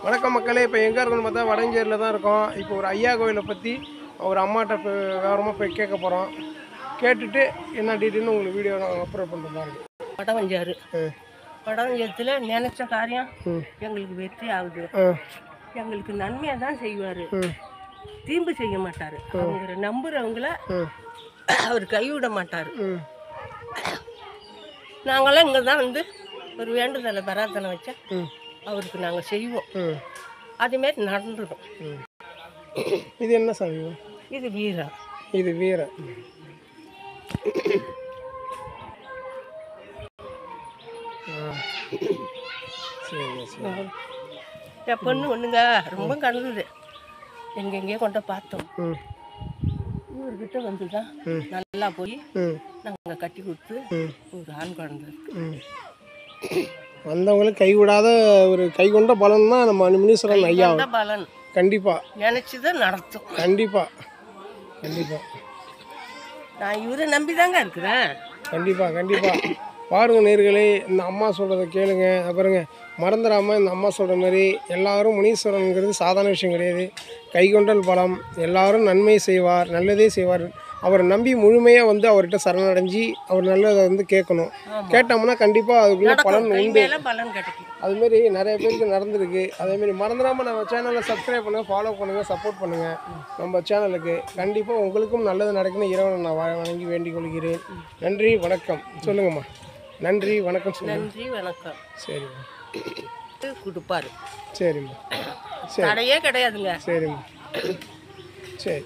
வணக்கம் மக்களே, இப்போ எங்கே இருக்குன்னு பார்த்தா வடஞ்சேரியில் தான் இருக்கோம். இப்போ ஒரு ஐயா கோயிலை பற்றி ஒரு அம்மாட்ட விவரமாக போய் கேட்க போகிறோம். கேட்டுட்டு என்ன டீட்டெயில்னு உங்களுக்கு வீடியோ நாங்கள் அப்லோட் பண்ணுறோம் பாருங்க. வடவஞ்சாறு வடவஞ்சத்தில் நினைச்ச காரியம் எங்களுக்கு வெற்றி ஆகுது. எங்களுக்கு நன்மையாக தான் செய்வார், தீம்பு செய்ய மாட்டார். அவங்க நம்புறவங்கள அவர் கைவிட மாட்டார். நாங்களாம் இங்கே தான் வந்து ஒரு வேண்டுதலை பராத்தனை வச்சா அவருக்கு நாங்கள் செய்வோம். அதுமாரி நடந்துடும். இது என்ன சாமி? இது வீரா. இது வீரா. என் பொண்ணு ஒண்ணுங்க ரொம்ப கலந்துது. எங்கெங்கே கொண்ட பார்த்தோம். இவர்கிட்ட வந்து தான் நல்லா போய் நாங்கள் கட்டி கொடுத்து ஒரு ஆண் குழந்தை வந்தவங்களுக்கு கைவிடாத ஒரு கைகொண்ட பலன் தான் நம்ம முனீஸ்வரன் ஐயா பலன். கண்டிப்பா நினைச்சுதான் நடத்தும். கண்டிப்பா கண்டிப்பா நான் இவரை நம்பி தாங்க இருக்கிறேன். கண்டிப்பா கண்டிப்பா பாருங்க நேர்களே, இந்த அம்மா சொல்றதை கேளுங்க. பாருங்க, மறந்துடாமல் இந்த அம்மா சொல்கிற மாதிரி எல்லாரும் முனீஸ்வரனுங்கிறது சாதாரண விஷயம் கிடையாது. கைகொண்டல் பலம், எல்லாரும் நன்மை செய்வார், நல்லதே செய்வார். அவரை நம்பி முழுமையாக வந்து அவர்கிட்ட சரணடைஞ்சி அவர் நல்லதை வந்து கேட்கணும். கேட்டோம்னா கண்டிப்பாக அதுக்குள்ள பலன் உண்டு. அதுமாரி நிறைய பேருக்கு நடந்திருக்கு. அதேமாரி மறந்துடாமல் நம்ம சேனலை சப்ஸ்கிரைப் பண்ணுங்கள், ஃபாலோ பண்ணுங்கள், சப்போர்ட் பண்ணுங்கள் நம்ம சேனலுக்கு. கண்டிப்பாக உங்களுக்கும் நல்லது நடக்குன்னு இறைவனை நான் வணங்கி வேண்டிக் கொள்கிறேன். நன்றி வணக்கம். சொல்லுங்கம்மா. நன்றி வணக்கம். நன்றி வணக்கம். சரிம்மா. கொடுப்பாரு. சரிம்மா. சரி, தடையே கிடையாதுங்க. சரிம்மா. சரி.